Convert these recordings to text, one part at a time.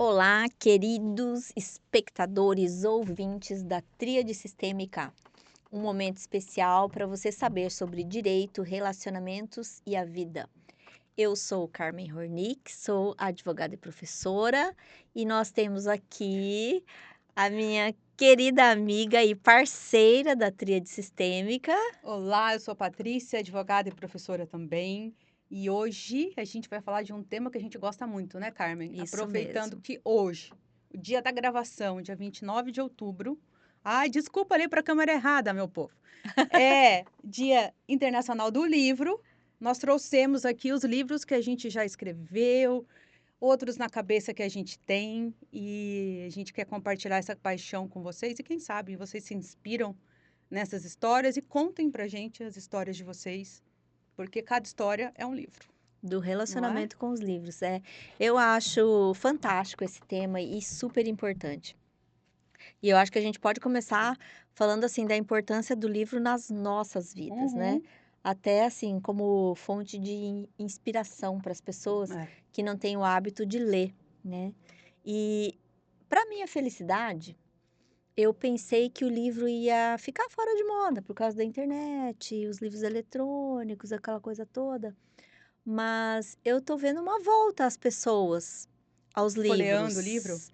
Olá, queridos espectadores, ouvintes da Tríade Sistêmica. Um momento especial para você saber sobre direito, relacionamentos e a vida. Eu sou Carmen Hornick, sou advogada e professora, e nós temos aqui a minha querida amiga e parceira da Tríade Sistêmica. Olá, eu sou a Patrícia, advogada e professora também. E hoje a gente vai falar de um tema que a gente gosta muito, né, Carmen? Isso Aproveitando mesmo. que hoje, o dia da gravação, dia 29 de outubro. Ai, desculpa, olhei para a câmera errada, meu povo. É Dia Internacional do Livro. Nós trouxemos aqui os livros que a gente já escreveu, outros na cabeça que a gente tem, e a gente quer compartilhar essa paixão com vocês. E quem sabe vocês se inspiram nessas histórias e contem pra gente as histórias de vocês, porque cada história é um livro, Do não é? relacionamento com os livros. Eu acho fantástico esse tema e super importante. E eu acho que a gente pode começar falando assim da importância do livro nas nossas vidas, né? Uhum. Até assim como fonte de inspiração para as pessoas É. que não têm o hábito de ler, né? E para minha felicidade, eu pensei que o livro ia ficar fora de moda por causa da internet, os livros eletrônicos, aquela coisa toda. Mas eu tô vendo uma volta às pessoas, aos Folheando o livro? livros.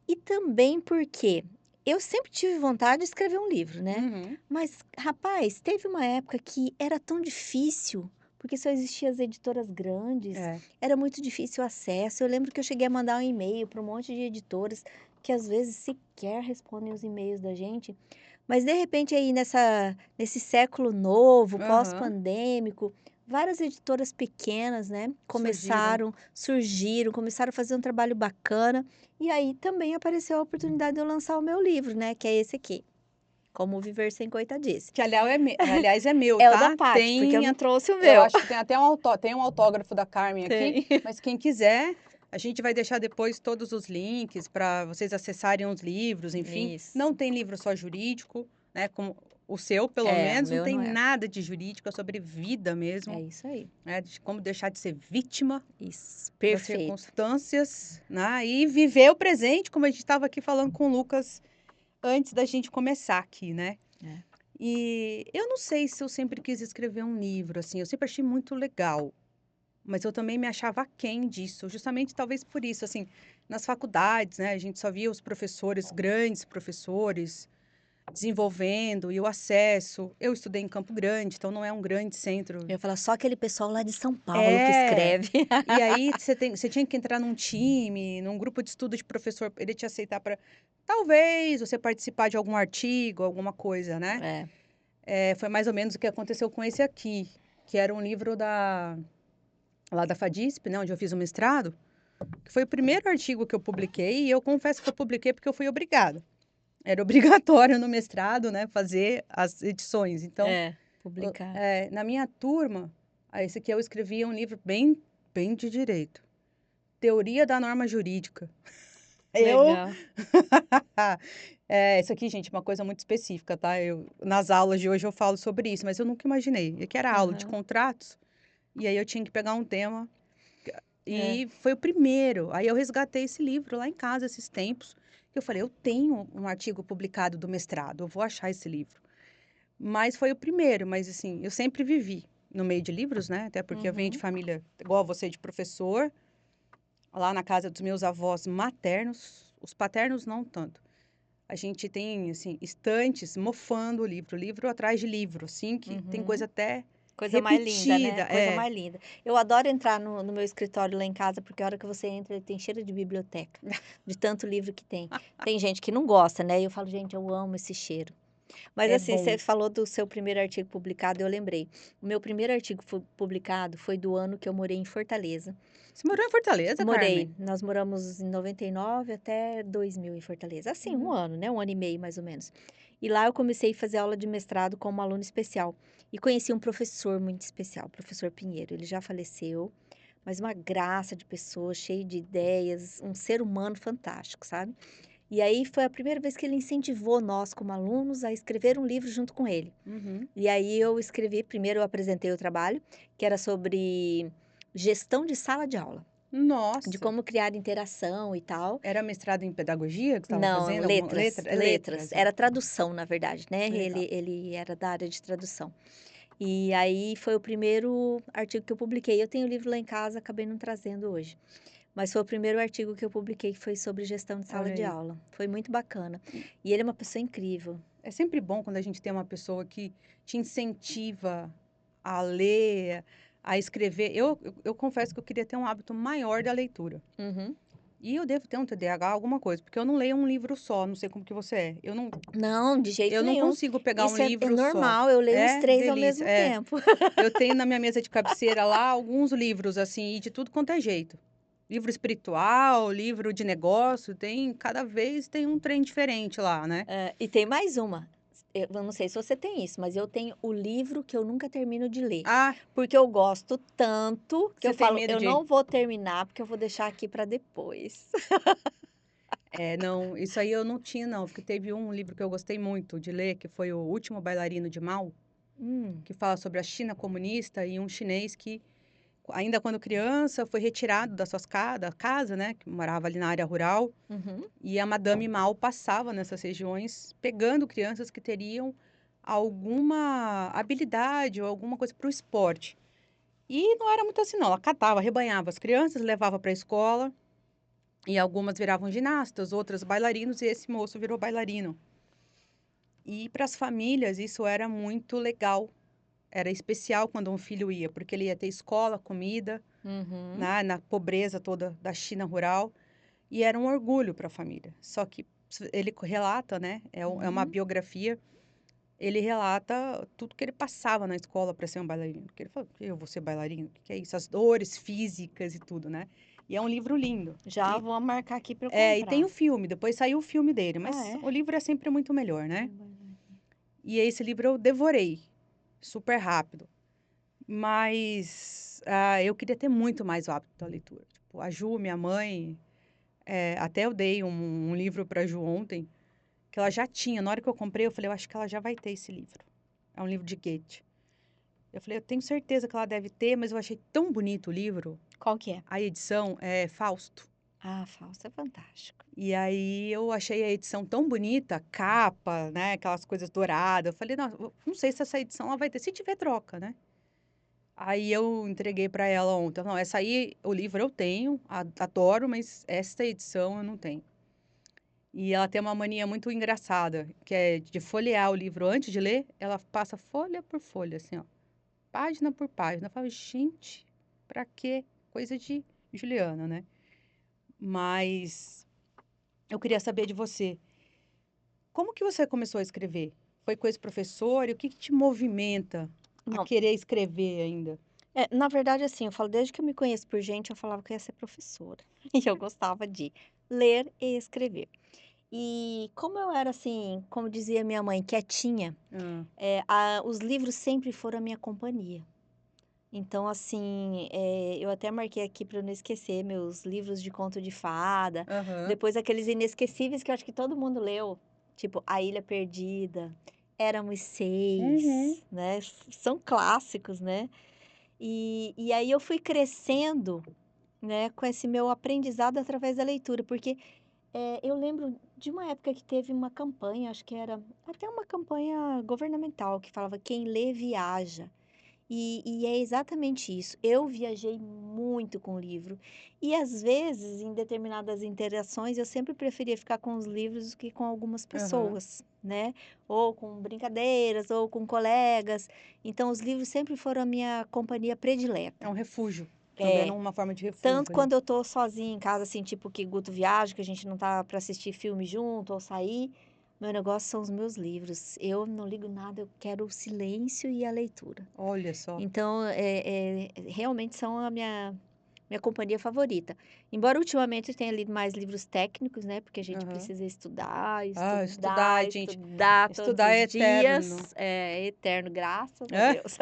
E também porque eu sempre tive vontade de escrever um livro, né. Uhum. Mas, rapaz, teve uma época que era tão difícil, porque só existiam as editoras grandes, É. era muito difícil o acesso. Eu lembro que eu cheguei a mandar um e-mail para um monte de editoras, que às vezes sequer respondem os e-mails da gente. Mas de repente aí nesse século novo, Aham. pós-pandêmico, várias editoras pequenas, né, Surgiram. surgiram, começaram a fazer um trabalho bacana, e aí também apareceu a oportunidade de eu lançar o meu livro, né, que é esse aqui, Como Viver Sem Coitadice. Que aliás é meu, É o da tá? Paty, porque eu não trouxe o Eu meu. acho que tem até tem um autógrafo da Carmen aqui, Tem. mas quem quiser, a gente vai deixar depois todos os links para vocês acessarem os livros, enfim. Não Isso. tem livro só jurídico, né, como o seu, pelo É, o menos, não meu tem não é. nada de jurídico, é sobre vida É mesmo. isso aí. Né, de como deixar de ser vítima Isso, das perfeito. circunstâncias, né, e viver o presente, como a gente estava aqui falando com o Lucas antes da gente começar aqui, né. É. E eu não sei se eu sempre quis escrever um livro, assim, eu sempre achei muito legal, mas eu também me achava aquém disso, justamente talvez por isso, assim, nas faculdades, né, a gente só via os professores, grandes professores, desenvolvendo e o acesso. Eu estudei em Campo Grande, então não é um grande centro. Eu ia falar: "Só aquele pessoal lá de São Paulo que É. escreve". E aí você tinha que entrar num time, num grupo de estudo de professor, ele te aceitar para talvez você participar de algum artigo, alguma coisa, né. É. Foi mais ou menos o que aconteceu com esse aqui, que era um livro lá da FADISP, né, onde eu fiz o mestrado, que foi o primeiro artigo que eu publiquei, e eu confesso que eu publiquei porque eu fui obrigada. Era obrigatório no mestrado, né, fazer as edições. Então, É, publicar. na minha turma, esse aqui eu escrevia um livro bem de direito. Teoria da norma jurídica. Eu Legal. isso aqui, gente, é uma coisa muito específica, tá, nas aulas de hoje eu falo sobre isso, mas eu nunca imaginei. É que era aula de Aham. contratos, e aí eu tinha que pegar um tema, É. e foi o primeiro. Aí eu resgatei esse livro lá em casa esses tempos, que eu falei: "Eu tenho um artigo publicado do mestrado, eu vou achar esse livro". Mas foi o primeiro, mas assim, eu sempre vivi no meio de livros, né, até porque eu venho de Uhum. família igual a você, de professor, lá na casa dos meus avós maternos, os paternos não tanto. A gente tem, assim, estantes mofando o livro atrás de livro, assim, que tem coisa Uhum. até Coisa mais linda, né, repetida. coisa mais linda. Eu adoro entrar no meu escritório lá em casa, porque a hora que você entra, ele tem cheiro de biblioteca, de tanto livro que tem. Tem gente que não gosta, né, e eu falo: "Gente, eu amo esse cheiro". Mas É assim, bom. você falou do seu primeiro artigo publicado, eu lembrei. O meu primeiro artigo publicado foi do ano que eu morei em Fortaleza. Você morou em Fortaleza, Morei, Carmen? nós moramos em 99 até 2000 em Fortaleza, assim, um Uhum. ano, né, um ano e meio mais ou menos. E lá eu comecei a fazer aula de mestrado como aluna especial, e conheci um professor muito especial, o professor Pinheiro, ele já faleceu, mas uma graça de pessoa, cheio de ideias, um ser humano fantástico, sabe. E aí foi a primeira vez que ele incentivou nós como alunos a escrever um livro junto com ele. Uhum. E aí eu escrevi, primeiro eu apresentei o trabalho, que era sobre gestão de sala de aula. de Nossa, como criar interação e tal. era mestrado em pedagogia que você estava Não, fazendo? Alguma letras, letra? É letras. letras, é. Era tradução, na verdade, né, Legal. ele era da área de tradução. E aí foi o primeiro artigo que eu publiquei. Eu tenho o livro lá em casa, acabei não trazendo hoje, mas foi o primeiro artigo que eu publiquei que foi sobre gestão de sala Olha de aí. aula. Foi muito bacana. E E ele é uma pessoa incrível. é sempre bom quando a gente tem uma pessoa que te incentiva a ler, a escrever. Eu confesso que eu queria ter um hábito maior da leitura. Uhum. E eu devo ter um TDAH, alguma coisa, porque eu não leio um livro só, não sei como que você é. Não, de Eu jeito não nenhum. consigo pegar um Isso é livro só. normal, eu leio uns É 3 ao delícia, mesmo é. tempo. Eu tenho na minha mesa de cabeceira lá alguns livros, assim, e de tudo quanto é jeito. Livro espiritual, livro de negócio, cada vez tem um trem diferente lá, né. E tem mais uma, eu não sei se você tem isso, mas eu tenho o livro que eu nunca termino de ler, Ah, porque eu gosto tanto que eu você tem falo: medo "Eu de não vou terminar, porque eu vou deixar aqui para depois". é, não, isso aí eu não tinha não, porque teve um livro que eu gostei muito de ler, que foi O Último Bailarino de Mao, Hum, que fala sobre a China comunista e um chinês que, ainda quando criança, foi retirado da casa, né, que morava ali na área rural, uhum, e a Madame Mao passava nessas regiões pegando crianças que teriam alguma habilidade ou alguma coisa para o esporte. E não era muito assim não, ela catava, arrebanhava as crianças, levava para a escola, e algumas viravam ginastas, outras bailarinos, e esse moço virou bailarino. E para as famílias isso era muito legal, era especial quando um filho ia, porque ele ia ter escola, comida, uhum, né, na pobreza toda da China rural, e era um orgulho para a família. Só que ele relata, né, é uma uhum. biografia, ele relata tudo que ele passava na escola para ser um bailarino, porque ele falou: "Eu vou ser bailarino? O que que é isso?" As dores físicas e tudo, né. E é um livro lindo. Já E vou marcar aqui para eu é, e tem o comprar. filme, depois saiu o filme dele, Ah, mas é? o livro é sempre muito melhor, né. Um bailarino. E esse livro eu devorei, super rápido. Mas, eu queria ter muito mais o hábito da leitura. Tipo, a Ju, minha mãe, até eu dei um livro pra Ju ontem, que ela já tinha. Na hora que eu comprei, eu falei: "Eu acho que ela já vai ter esse livro". É um livro de Goethe. Eu falei: "Eu tenho certeza que ela deve ter", mas eu achei tão bonito o livro, Qual que é? a edição, é Fausto. Ah, Fausto é fantástico. E aí eu achei a edição tão bonita, capa, né, aquelas coisas douradas. Eu falei: "Não, eu não sei se essa edição ela vai ter", se tiver troca, né. Aí eu entreguei para ela ontem. Não, essa aí, o livro eu tenho, adoro, mas esta edição eu não tenho. E ela tem uma mania muito engraçada, que é de folhear o livro antes de ler, ela passa folha por folha, assim, ó, página por página. Eu falo: "Gente, pra quê?" Coisa de Juliana, né. Mas eu queria saber de você, como que você começou a escrever? Foi com esse professor? E o que que te movimenta a Não, querer escrever ainda? na verdade, assim, eu falo desde que eu me conheço por gente, eu falava que eu ia ser professora. E eu gostava de ler e escrever. E como eu era, assim, como dizia minha mãe, quietinha, Hã. os livros sempre foram a minha companhia. Então, assim, eu até marquei aqui para eu não esquecer meus livros de conto de fada, Aham. depois aqueles inesquecíveis que eu acho que todo mundo leu, tipo A Ilha Perdida, Éramos Uhum. Seis, né, são clássicos, né. E aí eu fui crescendo, né, com esse meu aprendizado através da leitura, porque, eu lembro de uma época que teve uma campanha, acho que era até uma campanha governamental, que falava: "Quem lê viaja". E é exatamente isso. Eu viajei muito com o livro. E às vezes, em determinadas interações, eu sempre preferia ficar com os livros do que com algumas Aham. pessoas, né? Ou com brincadeiras, ou com colegas. Então, os livros sempre foram a minha companhia É predileta. um refúgio, também é É, uma forma de tanto refúgio ali. quando eu tô sozinha em casa, assim, tipo que Guto viaja, que a gente não tá para assistir filme junto ou sair, meu negócio são os meus livros. Eu não ligo nada, eu quero o silêncio e a leitura. Olha só. Então, realmente são a minha companhia favorita. Embora ultimamente eu tenha lido mais livros técnicos, né, porque a gente Aham. precisa estudar, Ah, estudar, estudar, gente, estudar todos estudar é os eterno. dias, é eterno, graças a Hã? Deus.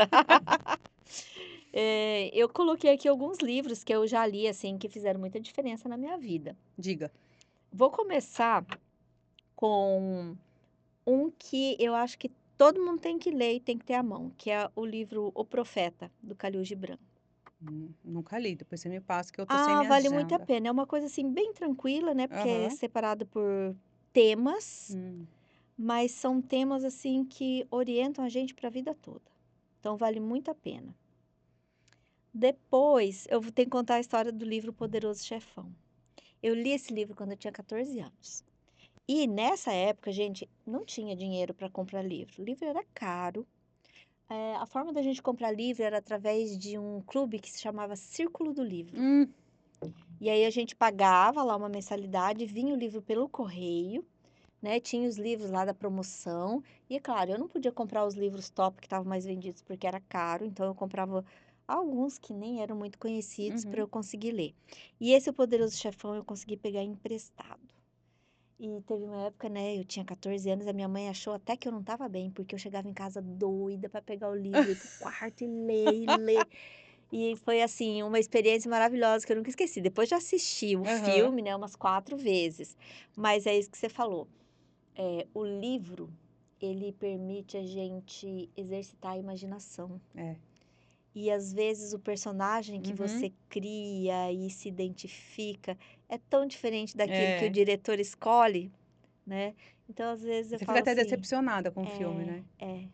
Eu coloquei aqui alguns livros que eu já li, assim, que fizeram muita diferença na minha vida. Diga. Vou começar com um que eu acho que todo mundo tem que ler e tem que ter à mão, que é o livro O Profeta, do Khalil Gibran. Nunca li, depois você me passa que eu tô sem Ah, minha vale muito a agenda. pena. É uma coisa, assim, bem tranquila, né, porque é Aham. separado por temas, Hum. mas são temas, assim, que orientam a gente para a vida toda. Então vale muito a pena. Depois, eu vou ter que contar a história do livro Poderoso Chefão. Eu li esse livro quando eu tinha 14 anos. E nessa época, gente, não tinha dinheiro para comprar livro. O livro era caro. A forma da gente comprar livro era através de um clube que se chamava Círculo do Livro. Hum. E aí a gente pagava lá uma mensalidade, vinha o livro pelo correio, né? Tinha os livros lá da promoção. E é claro, eu não podia comprar os livros top que estavam mais vendidos porque era caro, então eu comprava alguns que nem eram muito conhecidos para Uhum. eu conseguir ler. E esse O Poderoso Chefão eu consegui pegar emprestado. E teve uma época, né, eu tinha 14 anos, a minha mãe achou até que eu não estava bem, porque eu chegava em casa doida para pegar o livro, ir pro quarto e ler, e ler. E foi, assim, uma experiência maravilhosa que eu nunca esqueci. Depois já assisti o Aham. filme, né, umas 4 vezes. Mas é isso que você falou. O livro, ele permite a gente exercitar a imaginação. É. E às vezes o personagem que Uhum. você cria e se identifica é tão diferente daquele que o É. diretor escolhe, né. Então, às vezes, eu Você fica falo até assim decepcionada com o filme, é, né. é.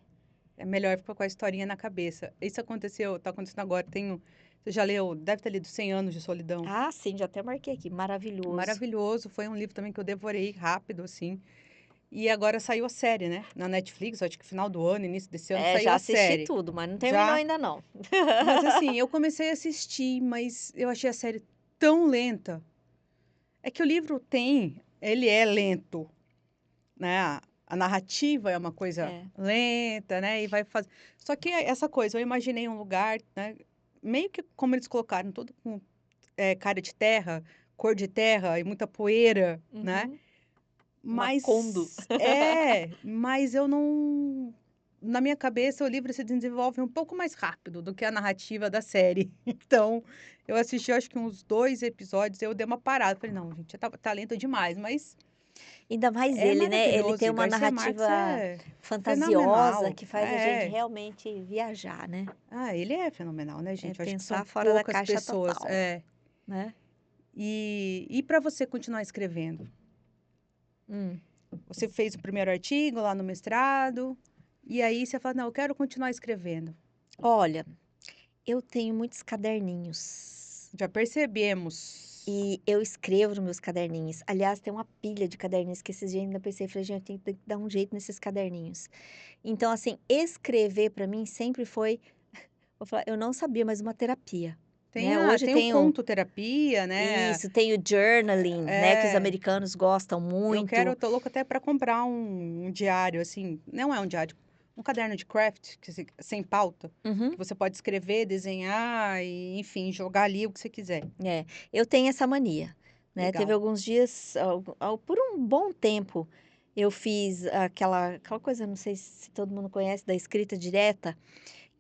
É melhor ficar com a historinha na cabeça. Isso aconteceu tá acontecendo agora, você já leu deve ter lido Cem Anos de Solidão. Ah, sim, já até marquei aqui, maravilhoso. Maravilhoso, foi um livro também que eu devorei rápido, assim. E agora saiu a série, né, na Netflix, acho que final do ano, início desse ano, É, saiu já a assisti série. tudo, mas não terminou Já ainda não. mas assim, eu comecei a assistir, mas eu achei a série tão lenta. É que o livro ele é lento, né, a narrativa é uma coisa É. lenta, né, e vai fazer só que é essa coisa, eu imaginei um lugar, né, meio que como eles colocaram tudo com, cara de terra, cor de terra e muita poeira, né, Uhum. Macondo. mas eu não na minha cabeça o livro se desenvolve um pouco mais rápido do que a narrativa da série. Então, eu assisti acho que uns 2 episódios, eu dei uma parada, falei: "Não gente, tá lento demais", mas Ainda mais é ele, né, ele maravilhoso tem e uma Garcia Marques narrativa é fantasiosa fenomenal. que faz a gente É. realmente viajar, né. Ah, ele é fenomenal, né, É gente, eu acho que são pensar fora da poucas caixa pessoas total, né. E para você continuar escrevendo? Hum. Você fez o primeiro artigo lá no mestrado, e aí você fala: "Não, eu quero continuar escrevendo". Olha, eu tenho muitos caderninhos. Já percebemos. E eu escrevo nos meus caderninhos. Aliás, tem uma pilha de caderninhos que esses dias ainda pensei, falei: "Gente, tem que dar um jeito nesses caderninhos". Então, assim, escrever para mim sempre foi, vou falar, eu não sabia, mas uma terapia, né. Hoje Tem o tem o conto terapia, né. isso, tem o journaling, né, que os É, americanos gostam eu muito. tô louca até para comprar um diário, assim, não é um diário, um caderno de craft, que sem pauta, que Uhum. você pode escrever, desenhar e, enfim, jogar ali o que você quiser. É, eu tenho essa mania, né. Teve Legal. alguns dias, por um bom tempo, eu fiz aquela coisa, não sei se todo mundo conhece, da escrita direta.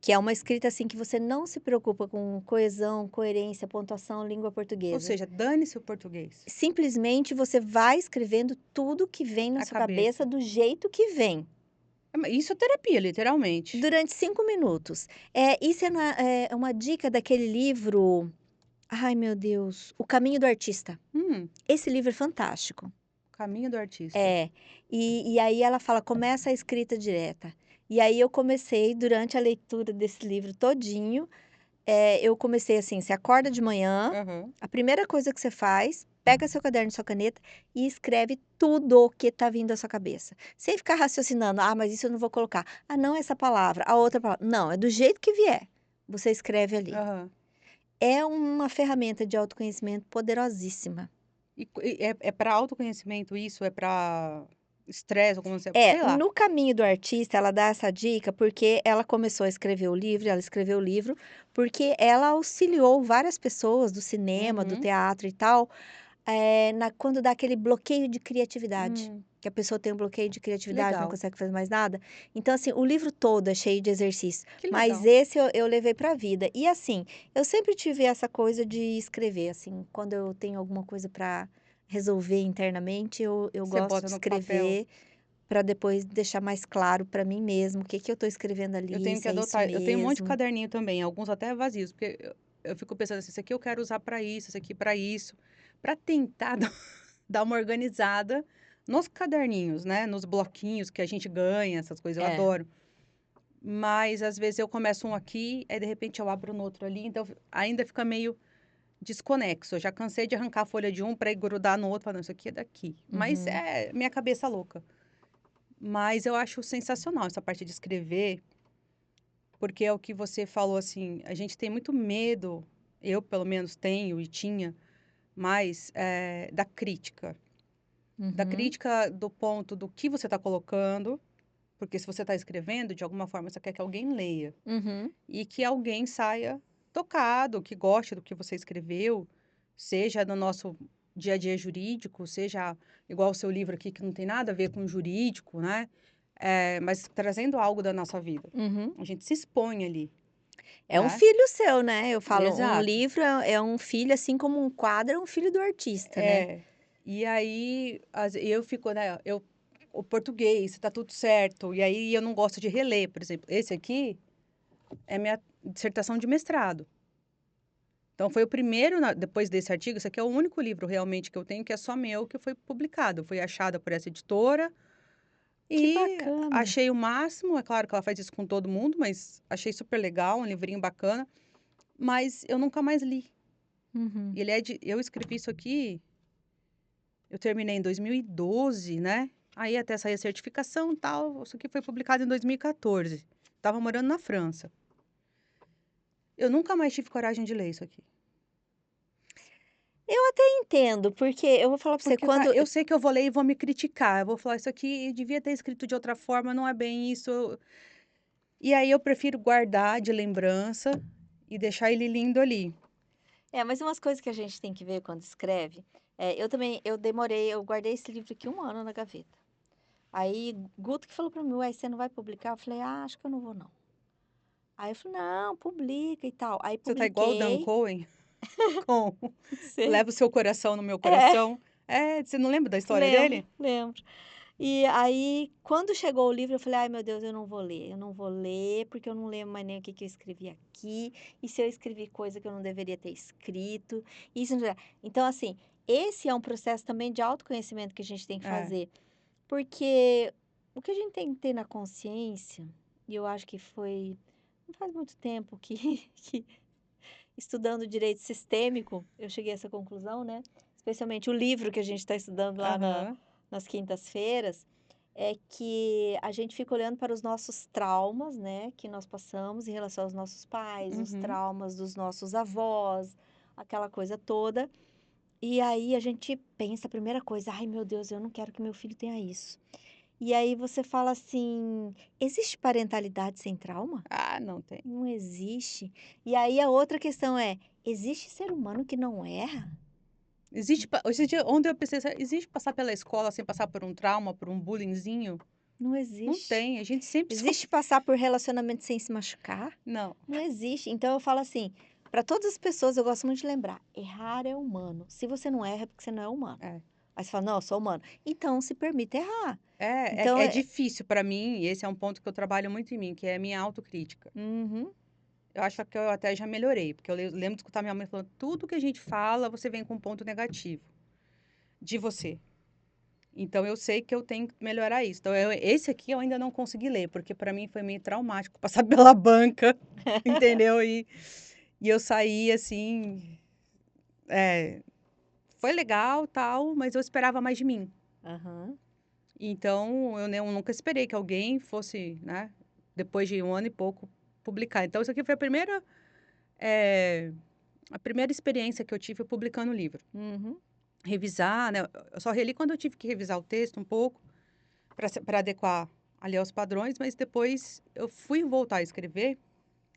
Que é uma escrita, assim, que você não se preocupa com coesão, coerência, pontuação, língua Ou portuguesa. seja, dane-se o português, Simplesmente você vai escrevendo tudo que vem na a sua cabeça cabeça. do jeito que vem, Isso é terapia, literalmente. durante 5 minutos. Isso é uma dica daquele livro, ai meu Deus, O Caminho do Artista. Hum, Esse livro é fantástico. caminho do artista. É, e aí ela fala: "Começa a escrita direta". E aí eu comecei, durante a leitura desse livro todinho. Eu comecei assim, você acorda de manhã, Aham. a primeira coisa que você faz, pega seu caderno e sua caneta e escreve tudo o que tá vindo à sua cabeça. Sem ficar raciocinando: "Ah, mas isso eu não vou colocar. Ah, não, essa palavra, a outra palavra". Não, é do jeito que vier, você escreve ali. Aham. É uma ferramenta de autoconhecimento poderosíssima. É para autoconhecimento isso? É para estresse, alguma sei lá. No Caminho do Artista, ela dá essa dica, porque ela começou a escrever o livro, ela escreveu o livro, porque ela auxiliou várias pessoas do cinema, do Uhum. teatro e tal. Quando dá aquele bloqueio de criatividade, Hum, que a pessoa tem um bloqueio de criatividade, não legal. consegue fazer mais nada. Então, assim, o livro todo é cheio de exercícios, Que mas legal. esse eu levei para a vida. E assim, eu sempre tive essa coisa de escrever, assim, quando eu tenho alguma coisa para resolver internamente, eu Você gosto bota de no papel. escrever para depois deixar mais claro para mim mesmo o que que eu estou escrevendo Eu ali, tenho que se é isso adotar, eu tenho um monte de mesmo. caderninho também, alguns até vazios, porque eu fico pensando assim, isso aqui eu quero usar para isso, para tentar dar uma organizada nos caderninhos, né? Nos bloquinhos que a gente ganha, essas coisas, eu É. adoro. Mas às vezes eu começo um aqui, aí de repente eu abro no outro ali, então ainda fica meio desconexo. Eu já cansei de arrancar a folha de um para ir grudar no outro, falando, isso aqui é daqui. Mas Uhum. é minha cabeça louca. Mas eu acho sensacional essa parte de escrever, porque é o que você falou assim, a gente tem muito medo, eu pelo menos tenho e tinha, mais da crítica. Da Uhum. crítica do ponto do que você está colocando, porque se você está escrevendo, de alguma forma você quer que alguém leia. Uhum. E que alguém saia tocado, que goste do que você escreveu, seja no nosso dia a dia jurídico, seja igual o seu livro aqui, que não tem nada a ver com jurídico, né? Mas trazendo algo da nossa vida. Uhum. A gente se expõe ali, É um né? filho seu, né? Eu falo, um Exato. livro é um filho, assim como um quadro é um filho do artista, né? É. E aí, eu fico, né? O português, tá tudo certo. E aí eu não gosto de reler, por exemplo. Esse aqui é minha dissertação de mestrado. Então, foi o primeiro, depois desse artigo, esse aqui é o único livro realmente que eu tenho que é só meu, que foi publicado. Foi achada por essa editora Que e bacana. achei o máximo. É claro que ela faz isso com todo mundo, mas achei super legal, um livrinho bacana. Mas eu nunca mais li. Uhum. Eu escrevi isso aqui, eu terminei em 2012, né? Aí até sair a certificação e tal. Isso aqui foi publicado em 2014. Tava morando na França. Eu nunca mais tive coragem de ler isso aqui. Eu até entendo, porque eu vou falar pra você, Porque tá, quando eu sei que eu vou ler e vou me criticar. Eu vou falar, isso aqui devia ter escrito de outra forma, não é bem isso. E aí eu prefiro guardar de lembrança e deixar ele lindo ali. mas umas coisas que a gente tem que ver quando escreve, eu também, eu guardei esse livro aqui 1 ano na gaveta. Aí, Guto que falou pra mim: "Ué, você não vai publicar?" Eu falei: "Ah, acho que eu não vou não". Aí eu falei: "Não, publica e tal". Aí Você tá igual o Dan publiquei, Cohen com sei. Leva o seu coração no meu É, coração. É, você não lembra da história lembro, dele? lembro. E aí, quando chegou o livro, eu falei: "Ai, meu Deus, eu não vou ler, porque eu não lembro mais nem o que que eu escrevi aqui, e se eu escrevi coisa que eu não deveria ter escrito, isso não é". Então, assim, esse é um processo também de autoconhecimento que a gente tem que É, fazer, porque o que a gente tem que ter na consciência, e eu acho que foi não faz muito tempo que que estudando direito sistêmico, eu cheguei a essa conclusão, né, especialmente o livro que a gente está estudando lá aham, nas quintas-feiras, é que a gente fica olhando para os nossos traumas, né, que nós passamos em relação aos nossos pais, os uhum. traumas dos nossos avós, aquela coisa toda. E aí a gente pensa a primeira coisa: "Ai, meu Deus, eu não quero que meu filho tenha isso". E aí você fala assim: "Existe parentalidade sem trauma? Ah, não tem. Não existe". E aí a outra questão é: existe ser humano que não erra? Esse dia, ontem eu pensei, existe passar pela escola sem passar por um trauma, por um bullyingzinho? Não Não existe. tem, a gente sempre Existe sofre. passar por relacionamento sem se machucar? Não, Não existe. Então eu falo assim, para todas as pessoas eu gosto muito de lembrar, errar é humano. Se você não erra é porque você não é humano. é. Aí você fala: "Não, eu sou humano". Então se permita errar. É, Então é é difícil pra mim, e esse é um ponto que eu trabalho muito em mim, que é a minha autocrítica. uhum. Eu acho que eu até já melhorei, porque eu lembro de escutar minha mãe falando: "Tudo que a gente fala, você vem com um ponto negativo de você". Então eu sei que eu tenho que melhorar isso. Então esse aqui eu ainda não consegui ler, porque pra mim foi meio traumático passar pela banca, entendeu? E eu saí assim, foi legal, tal, mas eu esperava mais de mim. Aham. Então, eu nunca esperei que alguém fosse, né, depois de 1 ano e pouco, publicar. Então, isso aqui foi eh, a primeira experiência que eu tive publicando o livro. Uhum. Revisar, né, eu só reli quando eu tive que revisar o texto um pouco, para adequar ali aos padrões, mas depois eu fui voltar a escrever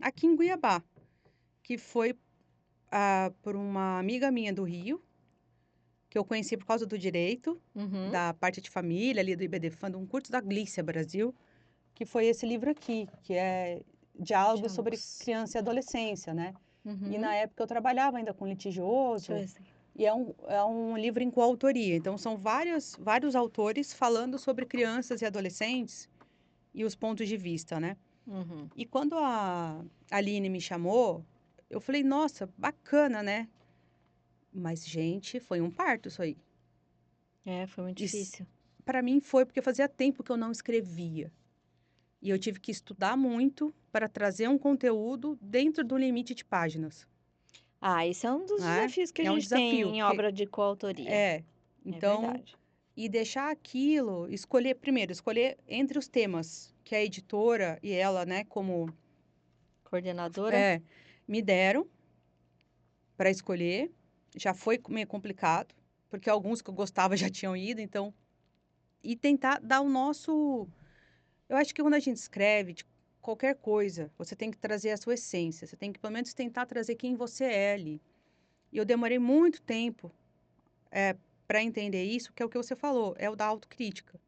aqui em Cuiabá, que foi, por uma amiga minha do Rio, que eu conheci por causa do direito, Uhum. da parte de família ali do IBDFAN, de um curso da Glícia Brasil. Que foi esse livro aqui, que é Diálogos sobre Diálogos. Criança e Adolescência, né. E na Uhum. época eu trabalhava ainda com Deixa eu ver litigioso, esse aqui. e é um livro em coautoria, então são vários autores falando sobre crianças e adolescentes e os pontos de vista, né. Uhum. E quando a Aline me chamou, Eu falei: "Nossa, bacana, né". Mas, gente, foi um parto isso aí. É, foi muito Isso difícil. pra mim foi, porque fazia tempo que eu não escrevia. E eu tive que estudar muito para trazer um conteúdo dentro do limite de páginas, Ah, esse é um dos né. desafios que a É um gente desafio, tem em porque obra de coautoria. é. É Então, verdade. e deixar aquilo, escolher entre os temas que a editora e ela, né, como Coordenadora? é, me deram para escolher, já foi meio complicado, porque alguns que eu gostava já tinham ido, então e tentar dar o nosso eu acho que quando a gente escreve de qualquer coisa, você tem que trazer a sua essência, você tem que pelo menos tentar trazer quem você é ali. E eu demorei muito tempo, para entender isso, que é o que você falou, é o da autocrítica,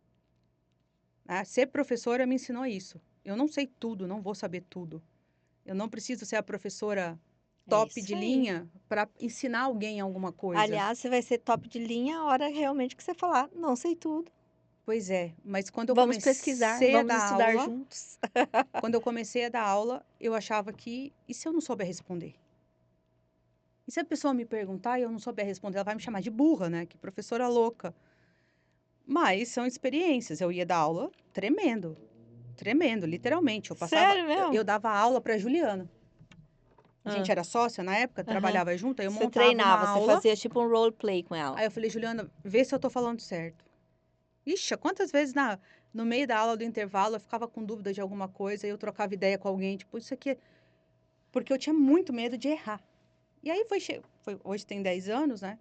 né. Ser professora me ensinou isso. Eu não sei tudo, não vou saber tudo. Eu não preciso ser a professora É top isso de aí. linha para ensinar alguém alguma coisa. Aliás, você vai ser top de linha a hora realmente que você falar: "Não sei tudo, Pois é, mas vamos pesquisar, vamos estudar juntos". quando eu comecei a dar aula, eu achava que: "E se eu não souber responder? E se a pessoa me perguntar e eu não souber responder, ela vai me chamar de burra, né, que professora louca". Mas são experiências, eu ia dar aula tremendo, tremendo, literalmente, Sério eu mesmo? dava aula para Juliana. A gente Hã, era sócia na época, aham. trabalhava junto, aí eu Você montava uma treinava, você aula, fazia tipo um role play com ela. aí eu falei: "Juliana, vê se eu tô falando certo". Ixi, quantas vezes no meio da aula do intervalo eu ficava com dúvida de alguma coisa e eu trocava ideia com alguém, tipo, isso aqui porque eu tinha muito medo de errar. E aí foi hoje tem 10 anos, né,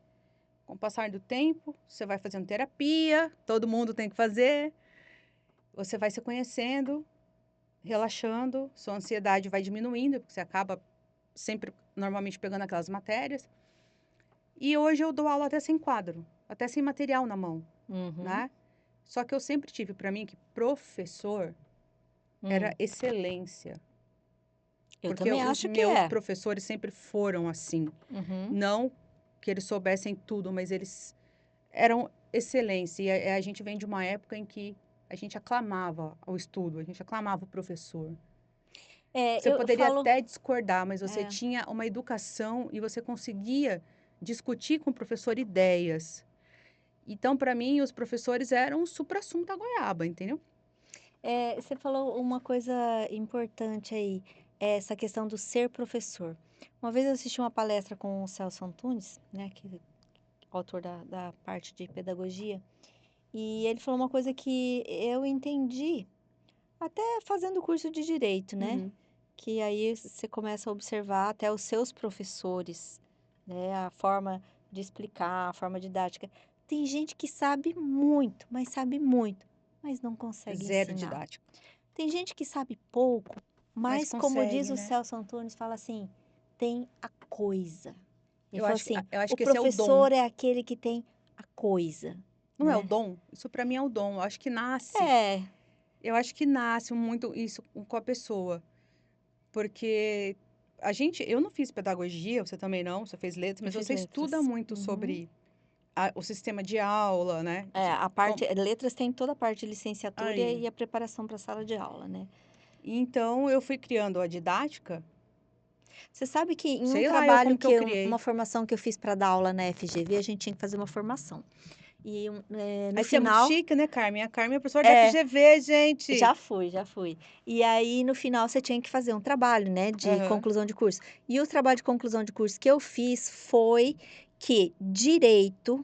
com o passar do tempo, você vai fazendo terapia, todo mundo tem que fazer, você vai se conhecendo, relaxando, sua ansiedade vai diminuindo, porque você acaba sempre normalmente pegando aquelas matérias. E hoje eu dou aula até sem quadro, até sem material na mão, Uhum. né. Só que eu sempre tive para mim que professor era Hum. excelência, Eu porque também os acho que meus é. professores sempre foram assim. Uhum. Não que eles soubessem tudo, mas eles eram excelência. E a gente vem de uma época em que a gente aclamava o estudo, a gente aclamava o professor. É, Você eu poderia falo até discordar, mas você é. tinha uma educação e você conseguia discutir com o professor ideias. Então, para mim, os professores eram o suprassumo da goiaba, entendeu? Você falou uma coisa importante aí, essa questão do ser professor. Uma vez eu assisti uma palestra com o Celso Antunes, né, que é autor da parte de pedagogia, e ele falou uma coisa que eu entendi até fazendo o curso de direito, né, Uhum. que aí você começa a observar até os seus professores, né, a forma de explicar, a forma didática. Tem gente que sabe muito, mas não consegue Zero ensinar. didático. Tem gente que sabe pouco, Mas mas como diz consegue, o né? Celso Antunes, fala assim: "Tem a coisa". Ele Eu falou acho, assim: eu acho "O que esse é o dom. professor é aquele que tem a coisa", Não é o né. dom? Isso para mim é o dom. Eu acho que nasce. É, Eu acho que nasce muito isso com a pessoa. Porque eu não fiz pedagogia, você também não, você fez letras, eu mas fiz você estuda letras. muito Uhum. sobre o sistema de aula, né? É, a parte letras tem toda a parte de licenciatura Aí. e a preparação para a sala de aula, né. Então eu fui criando a didática, Você sabe que em um sei lá eu trabalho como que eu uma criei. formação que eu fiz para dar aula na FGV, a gente tinha que fazer uma formação. E no Aí você é muito final chique, né, Carmen? A Carmen é professora da é. FGV, gente. Já fui, já fui. E aí, no final, você tinha que fazer um trabalho, né, de Aham. conclusão de curso. E o trabalho de conclusão de curso que eu fiz foi que direito,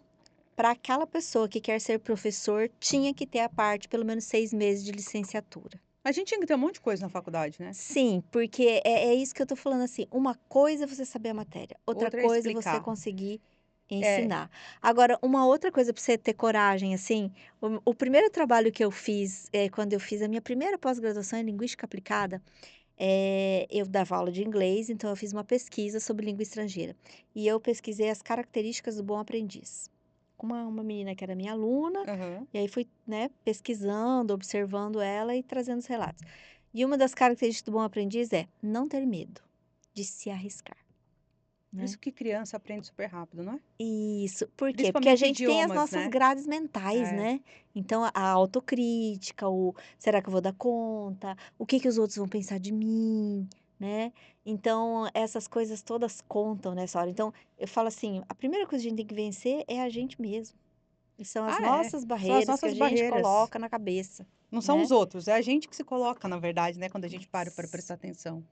para aquela pessoa que quer ser professor, tinha que ter a parte, pelo menos 6 meses de licenciatura. A gente tinha que ter um monte de coisa na faculdade, né? Sim, porque é isso que eu tô falando, assim, uma coisa é você saber a matéria, outra Outra é coisa é você explicar. conseguir É. ensinar. Agora, uma outra coisa para você ter coragem, assim, o primeiro trabalho que eu fiz, quando eu fiz a minha primeira pós-graduação em linguística aplicada, eu dava aula de inglês, então eu fiz uma pesquisa sobre língua estrangeira. E eu pesquisei as características do bom aprendiz. Com uma menina que era minha aluna, Aham. e aí fui, né, pesquisando, observando ela e trazendo os relatos. E uma das características do bom aprendiz é não ter medo de se arriscar, Por né. isso que criança aprende super rápido, não é? Isso. Por quê? Porque a Principalmente gente tem as idiomas, nossas né? grades mentais, É. né. Então a autocrítica, o "será que eu vou dar conta? O que que os outros vão pensar de mim?", né. Então essas coisas todas contam nessa hora. Então eu falo assim, a primeira coisa que a gente tem que vencer é a gente mesmo. E são as Ah, é. nossas São as barreiras que a nossas gente barreiras. coloca na cabeça, Não são os né. outros, é a gente que se coloca, na verdade, né, quando a gente para prestar atenção.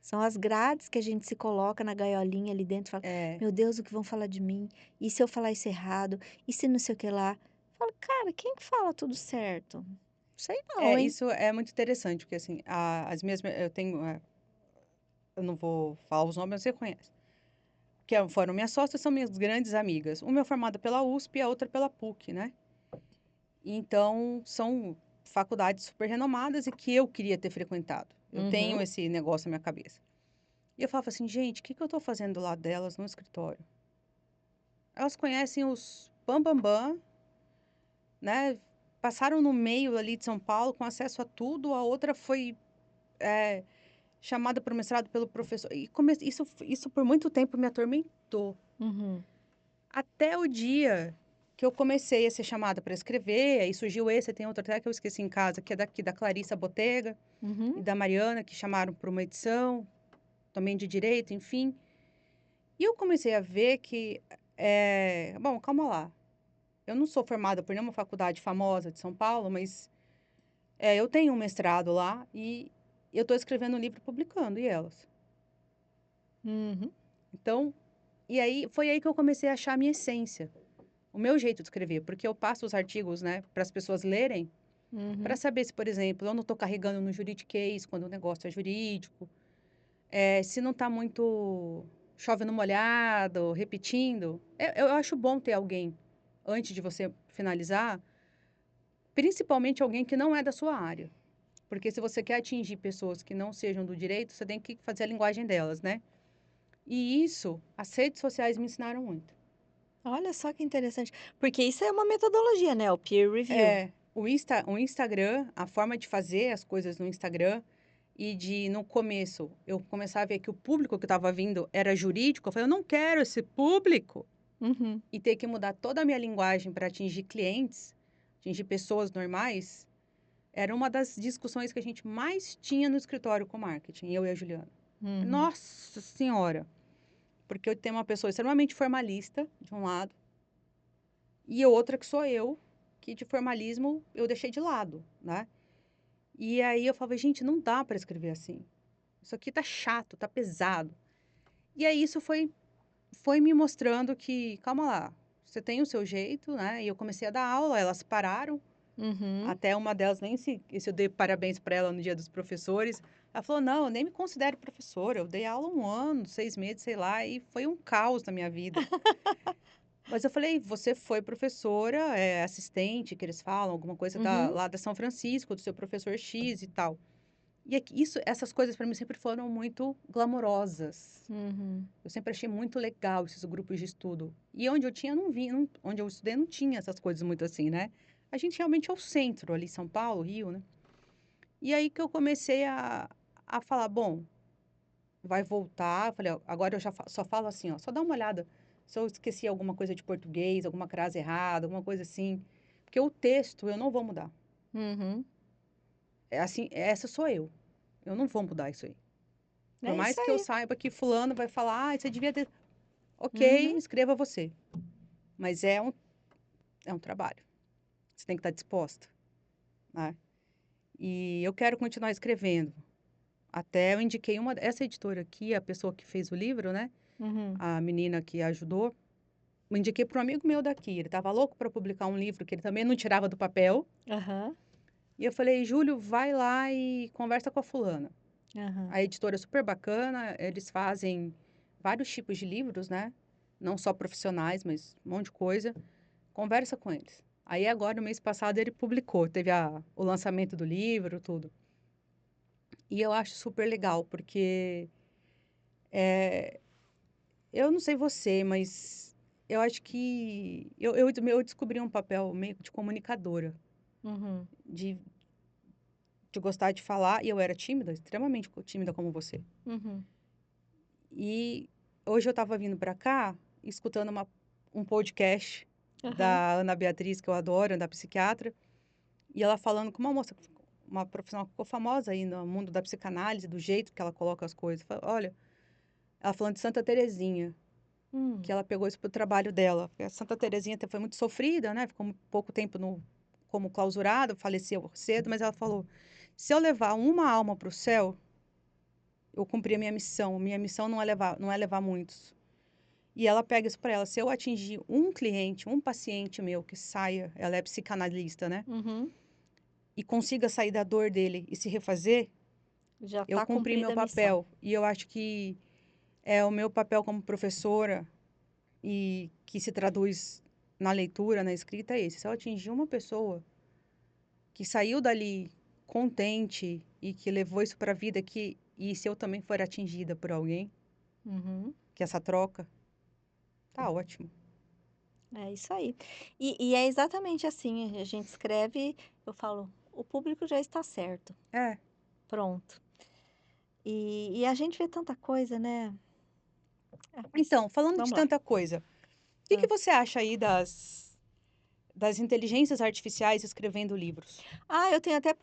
São as grades que a gente se coloca na gaiolinha ali dentro e fala: É, "Meu Deus, o que vão falar de mim? E se eu falar isso errado? E se não sei o que lá?" Falo: "Cara, quem que fala tudo certo? Sei não, hein." isso é muito interessante, porque assim, as minhas eu tenho, eu não vou falar os nomes, mas você conhece. Foram minhas sócias, são minhas grandes amigas. Uma é formada pela USP e a outra pela PUC, né. Então, são faculdades super renomadas e que eu queria ter frequentado. Eu Uhum, tenho esse negócio na minha cabeça. E eu falava assim: "Gente, o que que eu estou fazendo do lado delas no escritório?". Elas conhecem os bam-bam-bam, né, passaram no meio ali de São Paulo com acesso a tudo, a outra foi, eh, chamada para o mestrado pelo professor e isso por muito tempo me atormentou. uhum, Até o dia que eu comecei a ser chamada para escrever, aí surgiu esse, tem outro até que eu esqueci em casa, que é daqui da Clarissa Botega e uhum. da Mariana, que chamaram para uma edição, também de direito, enfim. E eu comecei a ver que, bom, calma lá, eu não sou formada por nenhuma faculdade famosa de São Paulo, mas, eu tenho um mestrado lá e eu estou escrevendo um livro e publicando, e elas? Uhum, Então, e aí foi aí que eu comecei a achar a minha essência, o meu jeito de escrever, porque eu passo os artigos, né, para as pessoas lerem, para uhum. saber se, por exemplo, eu não estou carregando no juridiquês quando o negócio é jurídico, se não está muito chove no molhado, repetindo. Eu acho bom ter alguém, antes de você finalizar, principalmente alguém que não é da sua área. Porque se você quer atingir pessoas que não sejam do direito, você tem que fazer a linguagem delas, né? E isso, as redes sociais me ensinaram muito. Olha só que interessante, porque isso é uma metodologia, né, o peer review. O Instagram, a forma de fazer as coisas no Instagram e de, no começo, eu começar a ver que o público que estava vindo era jurídico, eu falei, eu não quero esse público. Uhum, E ter que mudar toda a minha linguagem para atingir clientes, atingir pessoas normais, era uma das discussões que a gente mais tinha no escritório com marketing, eu e a Juliana. uhum, Nossa Senhora! Porque eu tenho uma pessoa extremamente formalista, de um lado, e outra que sou eu, que de formalismo eu deixei de lado, né? E aí eu falava, gente, não dá para escrever assim. Isso aqui tá chato, tá pesado. E aí isso foi me mostrando que, calma lá, você tem o seu jeito, né? E eu comecei a dar aula, elas pararam. uhum. Até uma delas, nem se eu dei parabéns para ela no dia dos professores. Ela falou: "Não, eu nem me considero professora. Eu dei aula 1 ano, 6 meses, sei lá, e foi um caos na minha vida". Mas eu falei: "Você foi professora, assistente, que eles falam, alguma coisa Uhum, lá da São Francisco, do seu professor X e tal". E essas coisas para mim sempre foram muito glamorosas. uhum. Eu sempre achei muito legal esses grupos de estudo. E onde eu tinha, não vi, onde eu estudei não tinha essas coisas muito assim, né? A gente realmente é o centro ali, São Paulo, Rio, né? E aí que eu comecei a falar, bom, vai voltar. Eu falei: "Ó, agora eu já só falo assim, ó, só dá uma olhada se eu esqueci alguma coisa de português, alguma crase errada, alguma coisa assim, porque o texto eu não vou mudar. Uhum. É assim, essa sou eu. Eu não vou mudar isso aí. Por É isso mais que eu aí. saiba que fulano vai falar: "Ah, você devia ter". Ok, Uhum. escreva você, mas é um trabalho. Você tem que estar disposta, né. E eu quero continuar escrevendo. Até eu indiquei essa editora aqui, a pessoa que fez o livro, né, Uhum. a menina que ajudou, eu indiquei para um amigo meu daqui, ele estava louco para publicar um livro que ele também não tirava do papel, Aham, e eu falei: "Júlio, vai lá e conversa com a fulana". aham. A editora é super bacana, eles fazem vários tipos de livros, né, não só profissionais, mas um monte de coisa. Conversa com eles. Aí agora, no mês passado, ele publicou, teve o lançamento do livro, tudo. E eu acho super legal, porque, eh, eu não sei você, mas eu acho que eu descobri um papel meio que de comunicadora, Uhum, de gostar de falar, e eu era tímida, extremamente tímida como você. uhum. E hoje eu estava vindo para cá, escutando um podcast Aham. da Ana Beatriz, que eu adoro, da psiquiatra, e ela falando com uma profissional que ficou famosa aí no mundo da psicanálise, do jeito que ela coloca as coisas. Olha, ela falando de Santa Terezinha, que Hum. ela pegou isso pro trabalho dela. Porque a Santa Terezinha até foi muito sofrida, né? Ficou pouco tempo como clausurada, faleceu cedo, mas ela falou: se eu levar uma alma para o céu, eu cumpri a minha missão. Minha missão não é levar muitos. E ela pega isso para ela. Se eu atingir um cliente, um paciente meu que saia, ela é psicanalista, né? Uhum. E consiga sair da dor dele e se refazer, Já eu tá cumpri meu cumprida a missão. papel. E eu acho que é o meu papel como professora e que se traduz na leitura, na escrita, é esse. Se eu atingir uma pessoa que saiu dali contente e que levou isso para a vida, e se eu também for atingida por alguém, Uhum. que essa troca, tá ótimo. É isso aí. E é exatamente assim, a gente escreve, eu falo: "O público já está certo", É. pronto. E a gente vê tanta coisa, né. É, mas Então, falando de vamos lá. tanta coisa, o que Hã. que você acha aí das inteligências artificiais escrevendo livros? Eu tenho até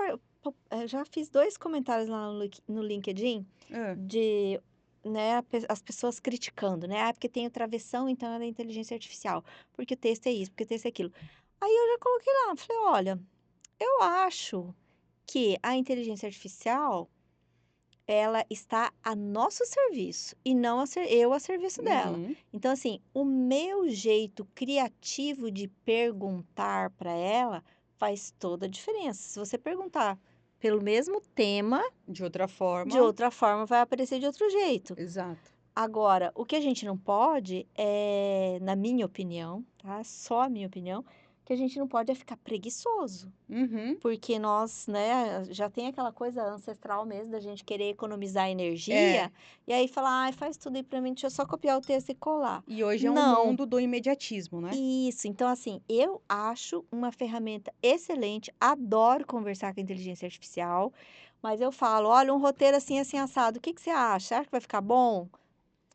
já fiz 2 comentários lá no LinkedIn Hã. de, né, as pessoas criticando, né: "Ah, porque tem o travessão, então ela é inteligência artificial, porque o texto é isso, porque o texto é aquilo". Aí eu já coloquei lá, falei: "Olha, eu acho que a inteligência artificial, ela está a nosso serviço e não eu a serviço dela. Uhum. Então, assim, o meu jeito criativo de perguntar para ela faz toda a diferença. Se você perguntar pelo mesmo tema, De outra de forma, outra forma vai aparecer de outro jeito. exato. Agora, o que a gente não pode é, na minha opinião, tá? Só a minha opinião, que a gente não pode é ficar preguiçoso. Uhum. Porque nós, né, já tem aquela coisa ancestral mesmo da gente querer economizar energia, É. e aí falar: "Ai, faz tudo aí pra mim, deixa eu só copiar o texto e colar". E hoje é um Não, mundo do imediatismo, né? isso. Então, assim, eu acho uma ferramenta excelente, adoro conversar com a inteligência artificial, mas eu falo: "Olha, um roteiro assim, assim, assado, o que que você acha? Você acha que vai ficar bom?".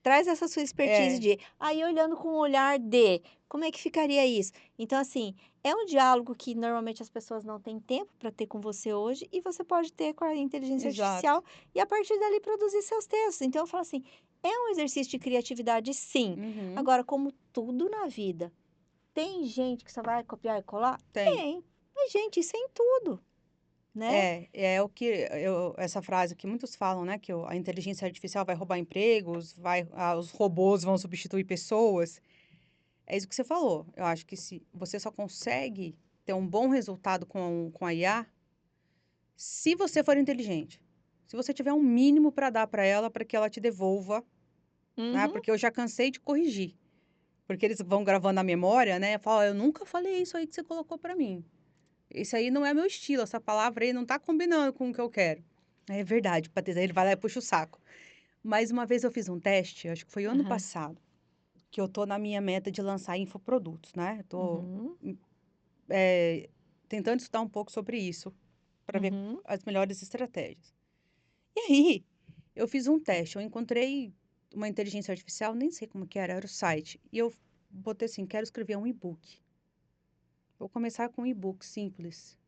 Traz essa sua expertise É, de aí olhando com o olhar de, como é que ficaria isso? Então, assim, é um diálogo que normalmente as pessoas não têm tempo para ter com você hoje e você pode ter com a inteligência exato. artificial e a partir dali produzir seus textos. Então, eu falo assim, é um exercício de criatividade, sim. Uhum. Agora, como tudo na vida, tem gente que só vai copiar e colar? Tem. Tem. Mas, gente, isso é em tudo, né? É o que essa frase que muitos falam, né, que a inteligência artificial vai roubar empregos, os robôs vão substituir pessoas. É isso que você falou. Eu acho que se você só consegue ter um bom resultado com a IA se você for inteligente. Se você tiver um mínimo para dar para ela, para que ela te devolva, né, Uhum. porque eu já cansei de corrigir. Porque eles vão gravando a memória, né, fala: "Ó, eu nunca falei isso aí que você colocou para mim. Esse aí não é meu estilo, essa palavra aí não tá combinando com o que eu quero". É verdade, Patrícia, aí ele vai lá e puxa o saco. Mas uma vez eu fiz um teste, acho que foi ano Aham. passado, que eu tô na minha meta de lançar infoprodutos, né, eu tô, Uhum. eh, tentando estudar um pouco sobre isso, para ver Uhum. as melhores estratégias. E aí, eu fiz um teste, eu encontrei uma inteligência artificial, nem sei como que era o site, e eu botei assim: "Quero escrever um e-book. Vou começar com um e-book simples".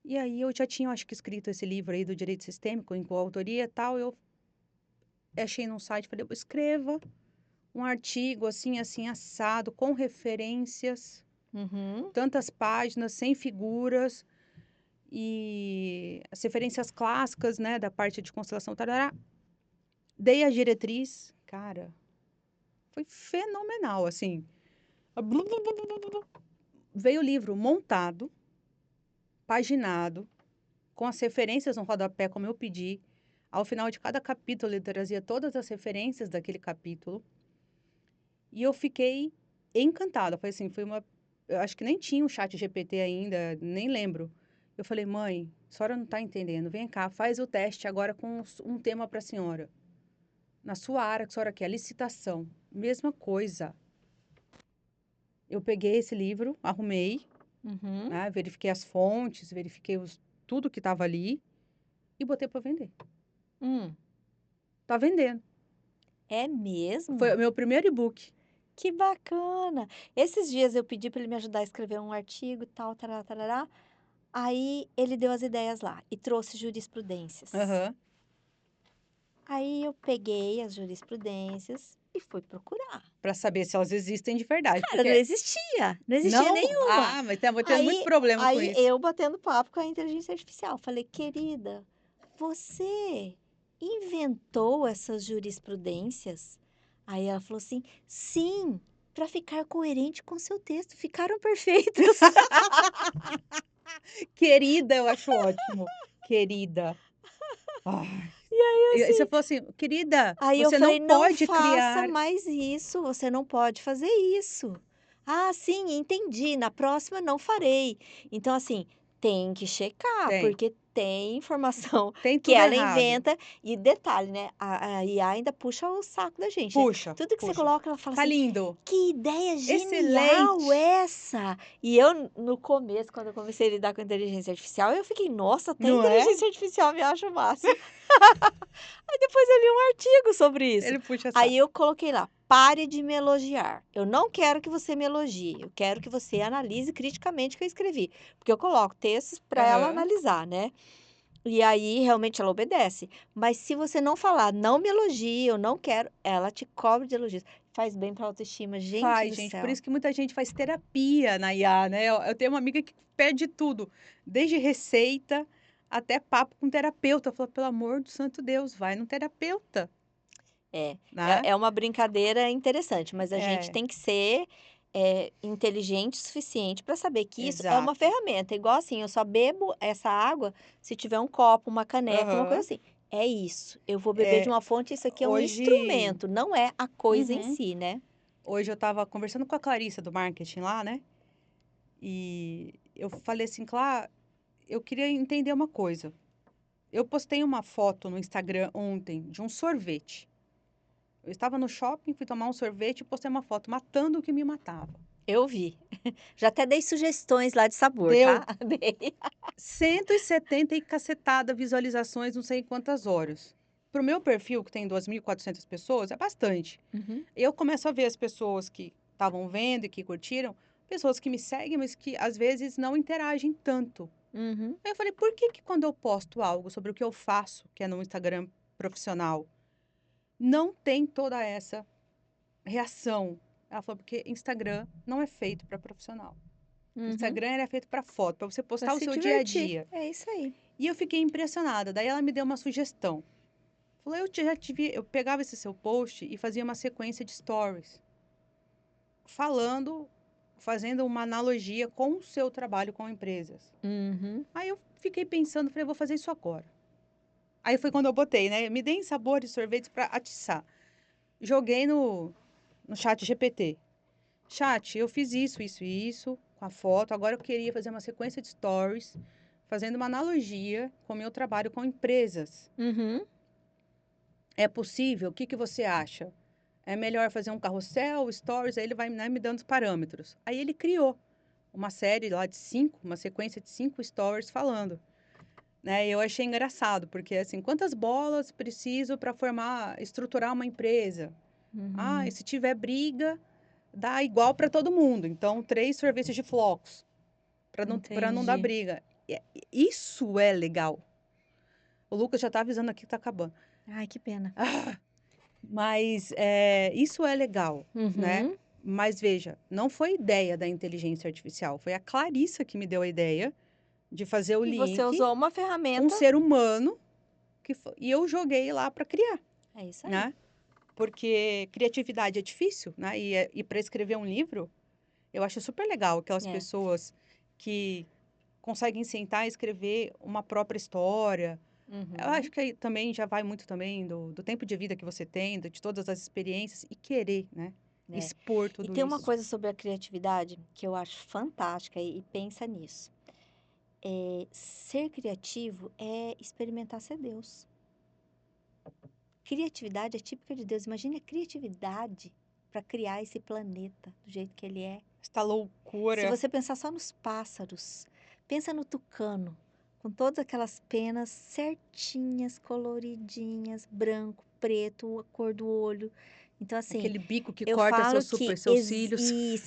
E aí eu já tinha, acho que escrito esse livro aí do direito sistêmico em coautoria e tal, eu achei num site, falei: "Escreva um artigo assim, assim, assado, com referências, Uhum. tantas páginas, sem figuras e as referências clássicas, né, da parte de constelação tarará". Dei a diretriz, cara, foi fenomenal, assim. Veio o livro montado, paginado, com as referências no rodapé, como eu pedi. Ao final de cada capítulo, ele trazia todas as referências daquele capítulo. E eu fiquei encantada. Foi assim, foi uma. Eu acho que nem tinha o chat GPT ainda, nem lembro. Eu falei, mãe, a senhora não está entendendo. Vem cá, faz o teste agora com um tema para a senhora. Na sua área que a senhora quer, licitação. Mesma coisa. Eu peguei esse livro, arrumei, Uhum. né, verifiquei as fontes, verifiquei tudo que estava ali e botei para vender. Hum. Tá vendendo. É Foi o mesmo? meu primeiro e-book. Que bacana! Esses dias eu pedi para ele me ajudar a escrever um artigo e tal, tará, tarará. Aí ele deu as ideias lá e trouxe jurisprudências. Aham. Aí eu peguei as jurisprudências e fui procurar. Pra saber se elas existem de verdade, Cara, porque não existia não? nenhuma. Ah, mas estamos tendo muito Aí problema com aí isso. eu batendo papo com a inteligência artificial, falei: "Querida, você inventou essas jurisprudências?" Aí ela falou assim: "Sim, para ficar coerente com seu texto, ficaram perfeitas." Querida, eu acho ótimo. Querida. Ai. E aí, E você assim, falou assim: "Querida, aí eu você não falei: "Não pode faça criar". mais isso, você não pode fazer isso." "Ah, sim, entendi, na próxima não farei." Então, assim, tem que checar, Tem, porque tem informação tem que tudo ela errado. inventa e detalhe, né, a IA ainda puxa o saco da gente, né. Puxa, Tudo que você puxa. coloca, ela fala Tá assim: lindo, "Que ideia genial excelente. essa!" E eu, no começo, quando eu comecei a lidar com inteligência artificial, eu fiquei: "Nossa, até a Não é? inteligência artificial me acha o máximo." Aí depois eu li um artigo sobre isso. Ele puxa Aí saco. eu coloquei lá: "Pare de me elogiar. Eu não quero que você me elogie, eu quero que você analise criticamente o que eu escrevi." Porque eu coloco textos para ela Aham. analisar, né. E aí realmente ela obedece. Mas se você não falar: "Não me elogie, eu não quero", ela te cobre de elogios. Faz bem para autoestima, gente Faz, do gente, por céu. isso que muita gente faz terapia na IA, né. Eu tenho uma amiga que pede tudo, desde receita até papo com terapeuta. Eu falo: "Pelo amor do santo Deus, vai no terapeuta", É, né. é uma brincadeira interessante, mas a gente É, tem que ser, inteligente o suficiente para saber que isso é uma exato. ferramenta, igual assim, eu só bebo essa água se tiver um copo, uma caneca, uma coisa Aham. assim. É isso, eu vou beber de É, uma fonte, isso aqui é um hoje instrumento, não é a coisa em uhum. si, né. Hoje eu estava conversando com a Clarissa do marketing lá, né, e eu falei assim: "Clara, eu queria entender uma coisa. Eu postei uma foto no Instagram ontem de um sorvete. Eu estava no shopping, fui tomar um sorvete e postei uma foto matando o que me matava. Eu vi. Já até dei sugestões lá de sabor, Deu tá. Dei. 170 e cacetada visualizações, não sei em quantas horas. Para o meu perfil, que tem 2.400 pessoas, é bastante. Uhum, Eu começo a ver as pessoas que estavam vendo e que curtiram, pessoas que me seguem, mas que às vezes não interagem tanto. uhum. Aí eu falei: "Por que que quando eu posto algo sobre o que eu faço, que é no Instagram profissional, não tem toda essa reação?" Ela falou: "Porque Instagram não é feito para profissional. Uhum. Instagram ele é feito para foto, para você Pra postar o se seu dia a divertir, dia." é isso aí. E eu fiquei impressionada, daí ela me deu uma sugestão. Falou: Já tive", eu pegava esse seu post e fazia uma sequência de stories, falando fazendo uma analogia com o seu trabalho com empresas. Uhum. Aí eu fiquei pensando, falei: "Eu vou fazer isso agora." Aí foi quando eu botei, né: "Me deem sabores, sorvetes para atiçar." Joguei no chat GPT. "Chat, eu fiz isso, isso e isso com a foto, agora eu queria fazer uma sequência de stories, fazendo uma analogia com o meu trabalho com empresas. Uhum. É possível? O que que você acha? É melhor fazer um carrossel, stories?" Aí ele vai, né, me dando os parâmetros. Aí ele criou uma série lá de 5, uma sequência de 5 stories falando, né. Eu achei engraçado, porque, assim, quantas bolas preciso para formar estruturar uma empresa? Ah, e Uhum. se tiver briga, dá igual para todo mundo, então 3 sorvetes de flocos, para não dar Entendi. briga. Isso é legal. O Lucas já tá avisando aqui que tá acabando. Ai, que pena. Mas, isso é legal, né. Uhum. Mas veja, não foi ideia da inteligência artificial, foi a Clarissa que me deu a ideia de fazer o E você link usou uma com um ferramenta, ser humano e eu joguei lá para criar, é isso aí. né. Porque criatividade é difícil, né, e para escrever um livro, eu acho super legal aquelas É. pessoas que conseguem sentar e escrever uma própria história. Eu acho Uhum. que aí também já vai muito também do tempo de vida que você tem, de todas as experiências e querer, né, É. expor E tudo tem uma isso. coisa sobre a criatividade que eu acho fantástica e pensa nisso. Ser criativo é experimentar ser Deus. Criatividade é típica de Deus. Imagine a criatividade para criar esse planeta do jeito que ele é. Esta Se loucura. você pensar só nos pássaros, pensa no tucano, com todas aquelas penas certinhas, coloridinhas, branco, preto, a cor do olho. Então, assim, Aquele bico que eu corta falo que seus cílios.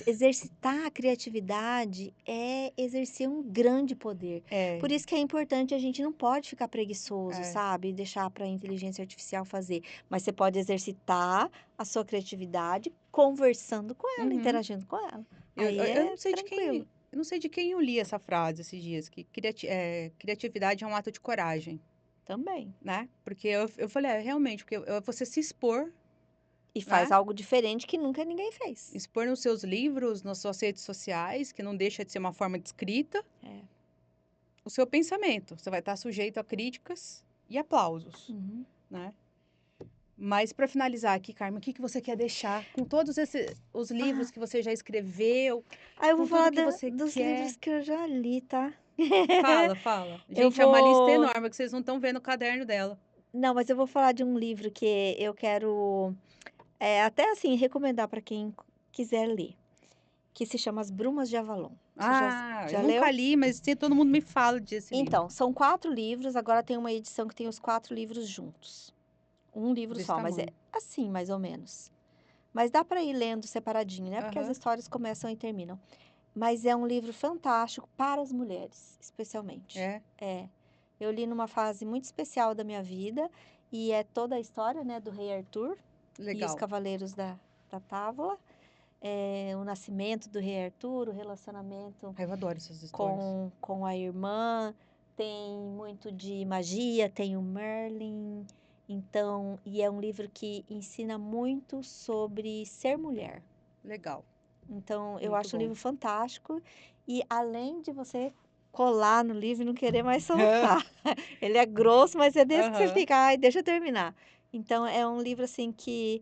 exercitar a criatividade é exercer um grande poder. É, Por isso que é importante, a gente não pode ficar preguiçoso, é. sabe? E deixar para a inteligência artificial fazer. Mas você pode exercitar a sua criatividade conversando com ela, Uhum. interagindo com ela. Eu Aí eu é não sei de tranquilo. quem eu não sei de quem eu li essa frase esses dias, que criatividade é um ato de coragem, Também. né. Porque eu falei: "É, realmente", porque você se expor, E faz né, algo diferente que nunca ninguém fez. expor nos seus livros, nas suas redes sociais, que não deixa de ser uma forma de escrita, É. o seu pensamento. Você vai estar sujeito a críticas e aplausos, Uhum. né. Mas para finalizar aqui, Carmen, o que que você quer deixar com todos os livros Ah, que você já escreveu, aí eu vou com tudo falar que você dos quer? livros que eu já li, tá? Fala, fala. Eu Gente, é uma lista vou. enorme que vocês não estão vendo o caderno dela. Não, mas eu vou falar de um livro que eu quero, até assim, recomendar para quem quiser ler, que se chama As Brumas de Avalon. Você Ah, eu já nunca leu? li, mas todo mundo me fala desse livro. Então, são 4 livros, agora tem uma edição que tem os 4 livros juntos. Um livro Desse só, mas é tamanho. assim, mais ou menos. Mas dá para ir lendo separadinho, né, porque as Aham. histórias começam e terminam. Mas é um livro fantástico para as mulheres, especialmente. É, É. Eu li numa fase muito especial da minha vida, e é toda a história, né, do rei Arthur e os legal. cavaleiros da Távola, o nascimento do rei Arthur, o relacionamento Ai, eu adoro essas histórias. com a irmã, tem muito de magia, tem o Merlin, então, e é um livro que ensina muito sobre ser mulher. Legal, Então, eu muito acho um bom. livro fantástico e além de você colar no livro e não querer mais soltar. Ele é grosso, mas é desse que você Aham. fica: "Ai, deixa eu terminar". Então é um livro, assim, que,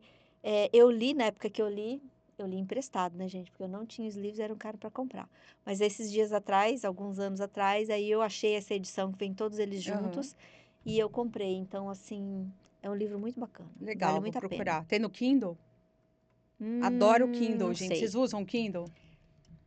eu li na época que eu li emprestado, né, gente, porque eu não tinha os livros, eram caro para comprar. Mas esses dias atrás, alguns anos atrás, aí eu achei essa edição que vem todos eles Aham. juntos e eu comprei. Então, assim, é um livro muito bacana, vale Legal, vou muito a pena. procurar. Tem no Kindle? Adoro o Kindle, Não gente. sei. Vocês usam o Kindle?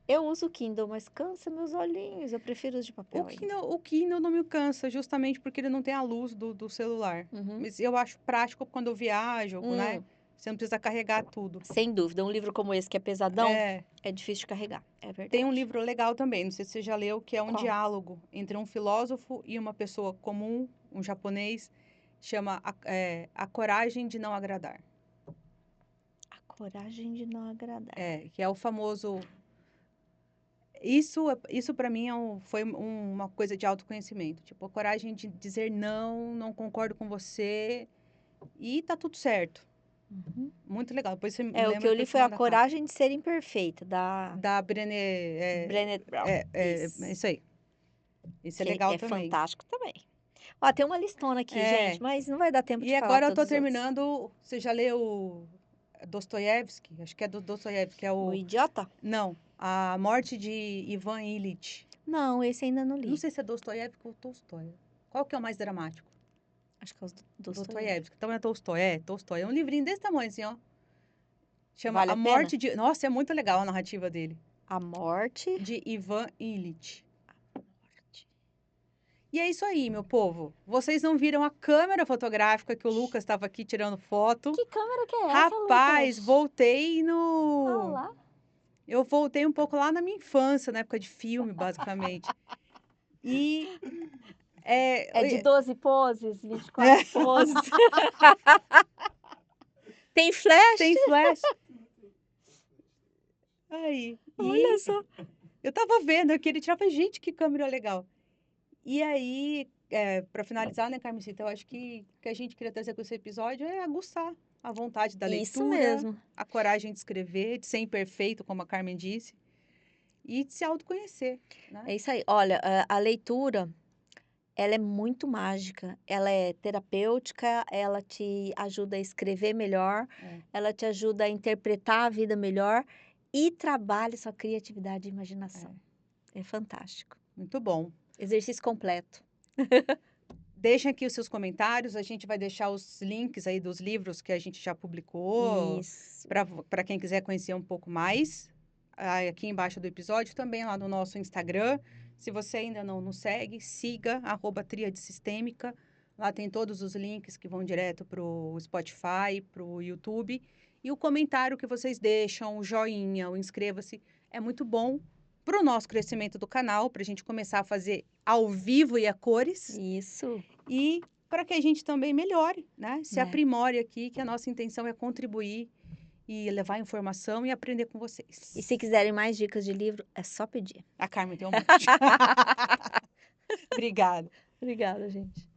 Eu uso o Kindle, mas cansa meus olhinhos, eu prefiro os de papel ainda. O Kindle não me cansa, justamente porque ele não tem a luz do celular. Uhum. Mas eu acho prático quando eu viajo, né? Hum, Você não precisa carregar tudo. sem dúvida, um livro como esse que é pesadão, É, é difícil de carregar, é tem um verdade. livro legal também, não sei se você já leu, que é um Qual? diálogo entre um filósofo e uma pessoa comum, um japonês, chama A Coragem de Não Agradar. A coragem de não agradar. É, que é o famoso. Isso para mim uma coisa de autoconhecimento. Tipo, a coragem de dizer não, não concordo com você e tá tudo certo. Uhum. Muito legal. Depois você me É, o que lembra eu que eu li te foi A mando a capa. Coragem de Ser Imperfeita, da Da Brené. Brené Brown. É Isso, isso aí. Esse é que legal é também. fantástico também. Ó, tem uma listona aqui, gente, É. mas não vai dar tempo E de falar agora eu tô todos os outros. terminando. Você já leu Dostoiévski? Acho que é do Dostoiévski, que é O o. Idiota? Não, A Morte de Ivan Ilitch. Não, esse ainda não Não li. sei se é Dostoiévski ou Tolstói. Qual que é o mais dramático? Acho que é o Dostoiévski. Dostoiévski. Então é Tolstói. É, Tolstói. É um livrinho desse tamanho, assim, ó. Chama Vale A a pena? Morte de. Nossa, é muito legal a narrativa dele. A Morte. De Ivan Ilitch. E é isso aí, meu povo. Vocês não viram a câmera fotográfica que o Lucas estava aqui tirando foto. Que câmera que é essa, Rapaz, Lucas? voltei Ah no. lá. Eu voltei um pouco lá na minha infância, na época de filme, basicamente. E É de é, 12 poses, 24 poses. Tem flash? tem flash. Aí. Olha E só. eu tava vendo aquele, tirava, gente, que câmera legal. E aí, para finalizar, né, Carmencita, eu acho que o que a gente queria trazer com esse episódio é aguçar a vontade da Isso leitura, mesmo. a coragem de escrever, de ser imperfeito, como a Carmen disse, e de se autoconhecer, né? É isso aí. Olha, a leitura, ela é muito mágica, ela é terapêutica, ela te ajuda a escrever melhor, É, ela te ajuda a interpretar a vida melhor e trabalha sua criatividade e imaginação. é. É fantástico. Muito bom. Exercício completo. Deixem aqui os seus comentários, a gente vai deixar os links aí dos livros que a gente já publicou, Isso. para quem quiser conhecer um pouco mais, aqui embaixo do episódio, também lá no nosso Instagram. Se você ainda não nos segue, siga, @Tríade Sistêmica. Lá tem todos os links que vão direto para o Spotify, para o YouTube. E o comentário que vocês deixam, o joinha, o inscreva-se, é muito bom para o nosso crescimento do canal, para a gente começar a fazer ao vivo e a cores. Isso. E para que a gente também melhore, né? Se É. aprimore aqui, que a nossa intenção é contribuir e levar informação e aprender com vocês. E se quiserem mais dicas de livro, é só pedir. A Carmen tem um monte. Obrigada. Obrigada, gente.